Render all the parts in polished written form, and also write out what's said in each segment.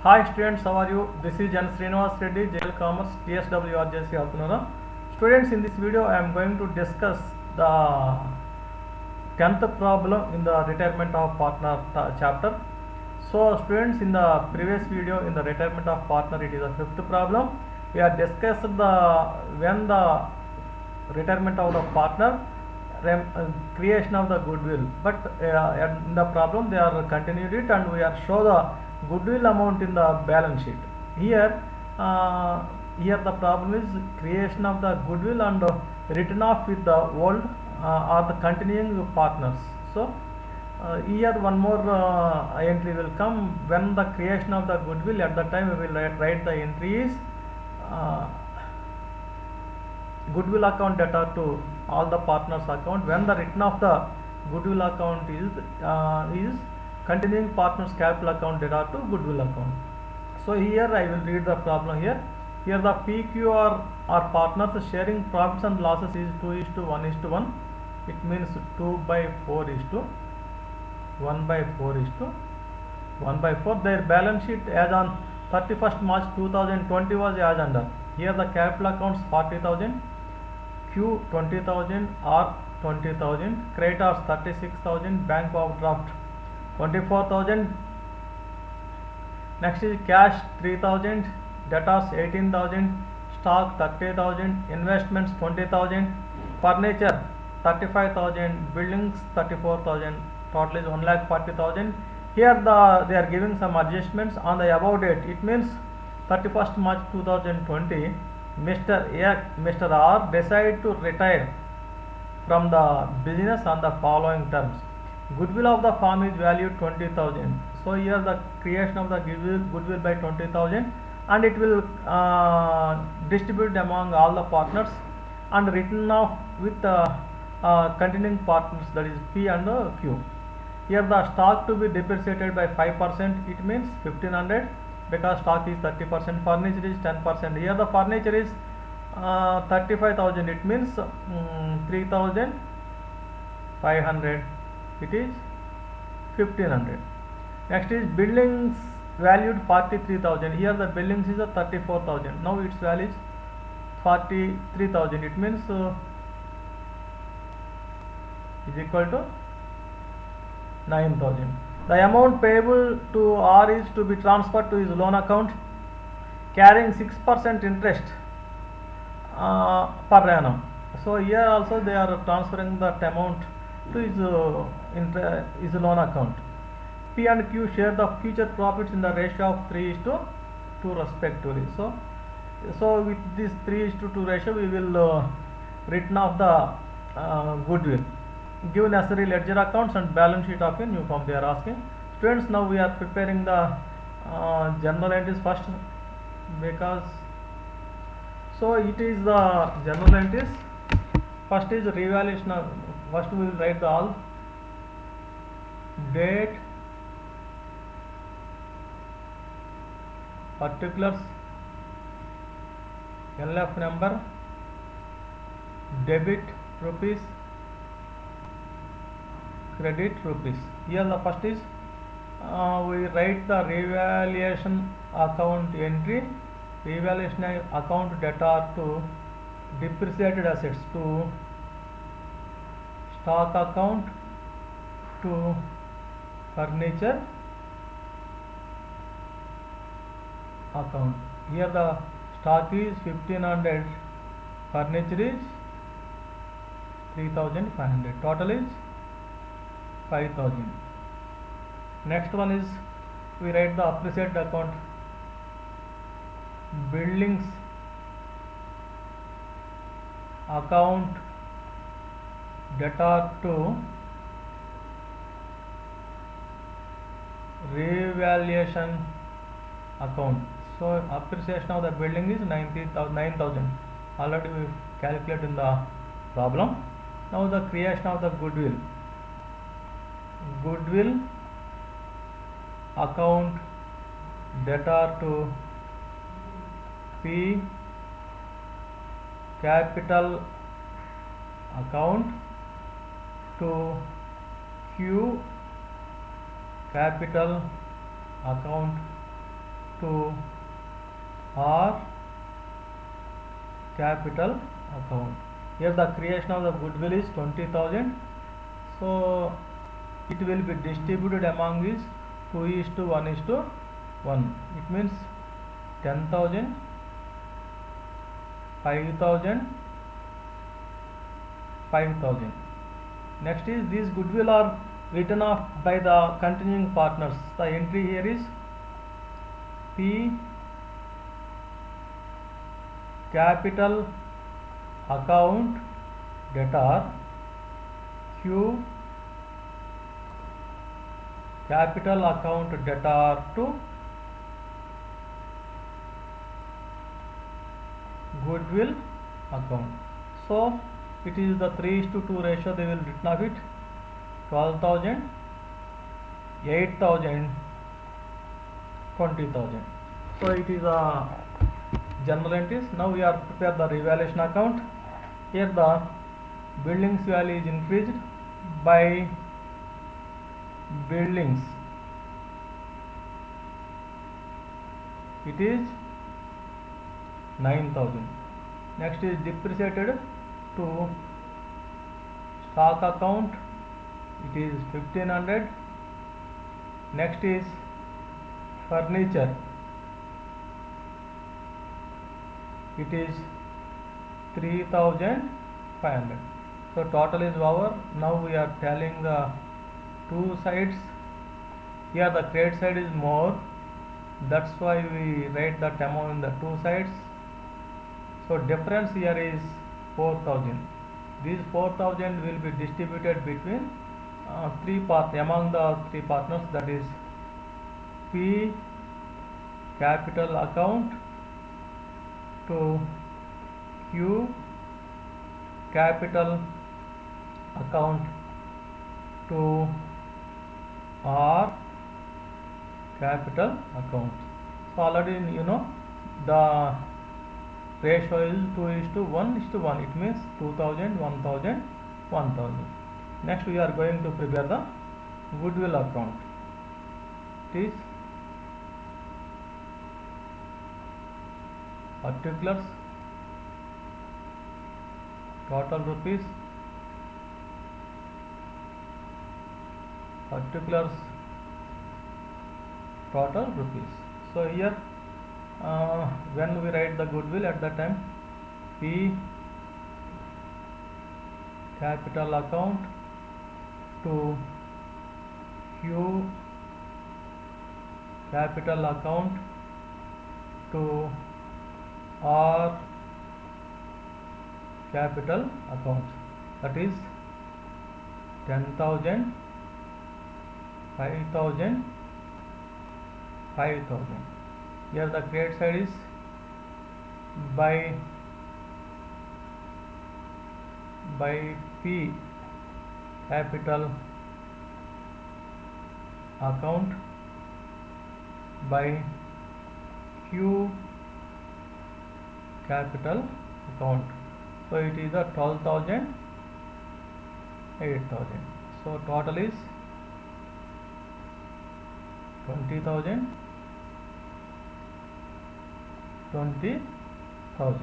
Hi students, how are you? This is Jan Srinivas Reddy, JL Commerce, TSW RJC Alpunara. Students, in this video I am going to discuss the 10th problem in the retirement of partner chapter. So students, in the previous video in the retirement of partner, it is a 5th problem. We have discussed the when the retirement of the partner, creation of the goodwill, but in the problem they are continued it and we are show the goodwill amount in the balance sheet. Here here the problem is creation of the goodwill and written off with the old or the continuing partners. So here one more entry will come when the creation of the goodwill. At the time we will write the entry is goodwill account data to all the partners account. When the written of the goodwill account is continuing partners capital account data to goodwill account. So here I will read the problem here. Here the PQR are partners sharing profits and losses is 2:1:1. It means 2/4:1/4. Their balance sheet as on 31st March 2020 was as under. Here the capital accounts 40,000, Q 20,000, R 20,000, creditors 36,000, bank overdraft 24,000. Next is cash 3,000, debtors 18,000, stock 30,000, investments 20,000, furniture 35,000, buildings 34,000. Total is 1,40,000. Here they are giving some adjustments on the above date. It means 31st March 2020, Mr. R decided to retire from the business on the following terms. Goodwill of the firm is valued 20,000. So here the creation of the goodwill by 20,000 and it will distribute among all the partners and written off with continuing partners, that is P and Q. Here the stock to be depreciated by 5%, it means 1,500 because stock is 30%, furniture is 10%. Here the furniture is 35,000, it means 3,500, it is 1,500. Next is buildings valued 43,000. Here the buildings is a 34,000. Now its value is 43,000. It means is equal to 9,000. The amount payable to R is to be transferred to his loan account carrying 6% interest per annum. So here also they are transferring that amount to his loan account. P and Q share the future profits in the ratio of 3:2 respectively. So with this 3:2 ratio we will written off the goodwill. Give necessary ledger accounts and balance sheet of a new firm they are asking. Students, now we are preparing the journal entries first, because so it is the journal entries. First is revaluation. First we will write the all date, particulars, LF number, debit rupees, credit rupees. Here the first is we write the revaluation account entry, revaluation account data to depreciated assets to stock account to furniture account. Here the stock is 1,500, furniture is 3,500, total is 5,000. Next one is we write the appreciated account, buildings account data to revaluation account. So appreciation of the building is 9,000. Already we calculate in the problem. Now the creation of the goodwill account data to P capital account to Q capital account to R capital account. Here the creation of the goodwill is 20,000. So it will be distributed among these 2:1:1. It means 10,000, 5,000, 5,000. Next is these goodwill are written off by the continuing partners. The entry here is P capital account debtor, Q capital account debtor to goodwill account. So it is the 3:2 ratio they will written of it. 12,000, 8,000, 20,000. So it is a general entries. Now we are prepare the revaluation account. Here the buildings value is increased by buildings. It is 9,000. Next is depreciated to stock account. It is 1,500. Next is furniture. It is 3,500. So total is over. Now we are telling the two sides. Here the credit side is more. That's why we write that amount in the two sides. So difference here is 4,000. These 4,000 will be distributed between among the three partners, that is P capital account to Q capital account to R capital account. So already you know the ratio is 2:1:1. It means 2,000, 1,000, 1,000. Next we are going to prepare the goodwill account. It is particulars, total rupees, particulars, total rupees. So here when we write the goodwill, at that time P capital account to Q capital account to R capital account, that is 10,000, 5,000, 5,000. Here the credit side is by P capital account by Q capital account. So it is a 12,000, 8,000. So total is 20,000, 20,000.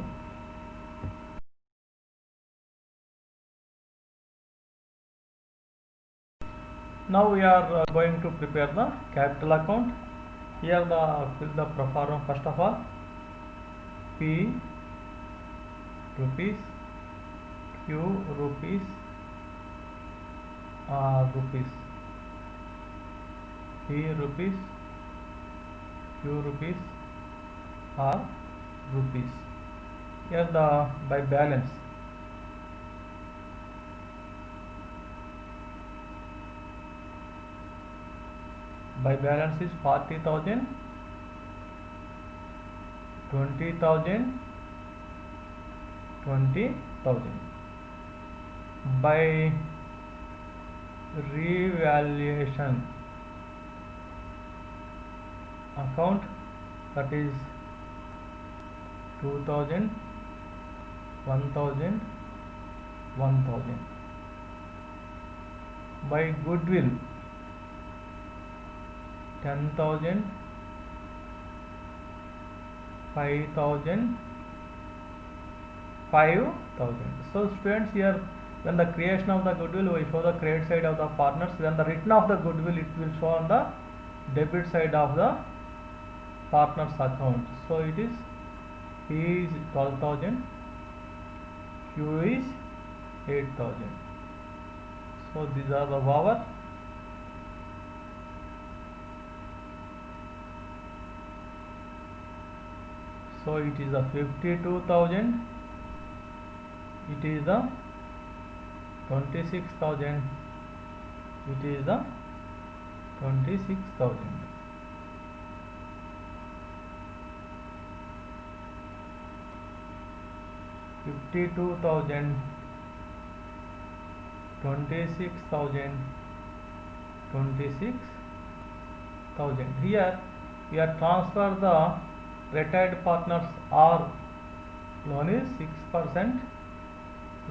Now we are going to prepare the capital account. Here fill the pro forma. First of all, P rupees, Q rupees, R rupees, P rupees, Q rupees, R rupees. Here the by balance. By balance is 40,000, 20,000, 20,000. By revaluation account, that is 2,000, 1,000, 1,000. By goodwill 10,000, 5,000, 5,000. So students, here when the creation of the goodwill, we show the credit side of the partners. When the return of the goodwill, it will show on the debit side of the partners account. So it is P is 12,000, Q is 8,000. So these are the our so it is the 52,000, it is the 26,000, it is the 26,000. $52,000, 26,000, 26,000. Here we are transfer the retired partners or loan is 6%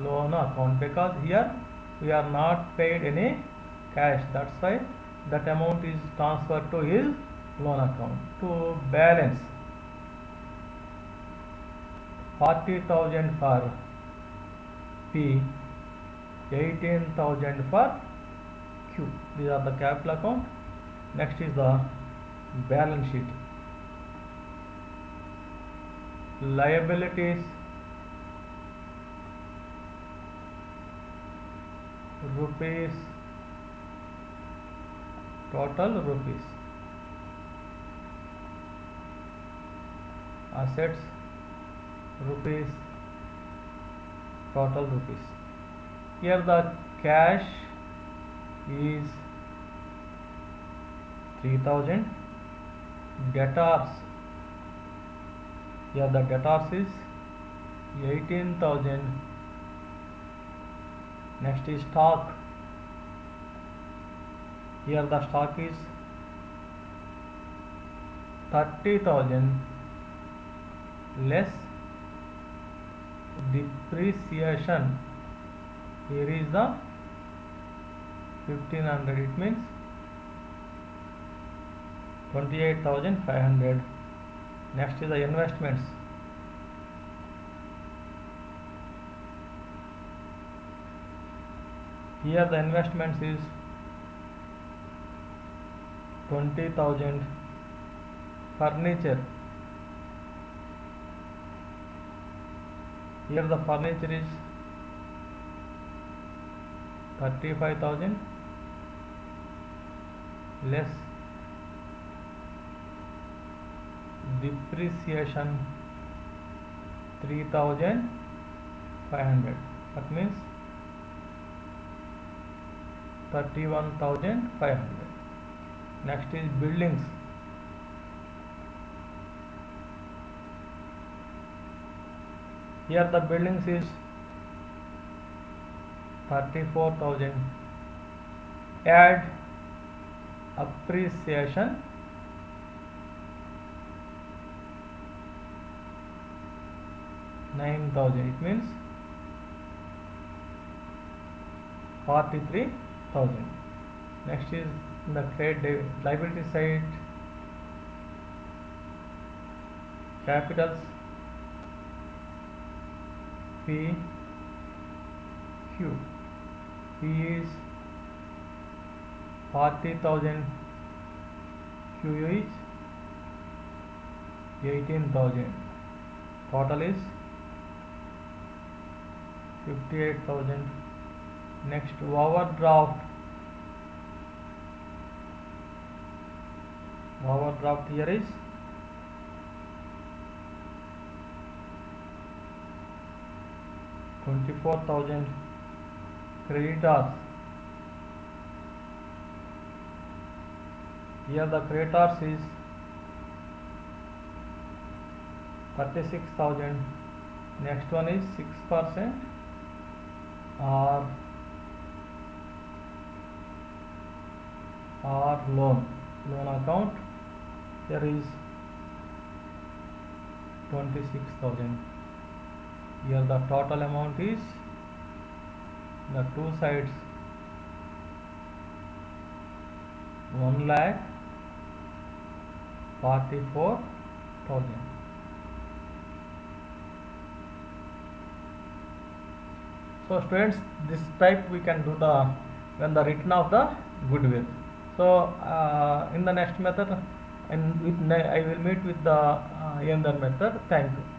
loan account, because here we are not paid any cash. That's why that amount is transferred to his loan account. To balance 40,000 for P, 18,000 for Q. These are the capital account. Next is the balance sheet. Liabilities rupees, total rupees. Assets rupees, total rupees. Here the cash is 3,000. Debtors, here the debtors is 18,000. Next is stock. Here the stock is 30,000 less depreciation. Here is the 1,500. It means 28,500. Next is the investments. Here the investments is 20,000. Furniture. Here the furniture is 35,000 less depreciation 3,500. That means 31,500. Next is buildings. Here the buildings is 34,000. Add appreciation 9,000. It means 43,000. Next is the trade liability side. Capitals P, Q. P is 40,000, Q is 18,000. Total is 58,000. Next, overdraft. Overdraft here is 24,000. Creditors. Here the creditors is 36,000. Next one is 6% or loan account. Here is 26,000. Here the total amount is the two sides 1,44,000. So students, this type we can do the when the written of the goodwill. So in the next method, and I will meet with the another method. Thank you.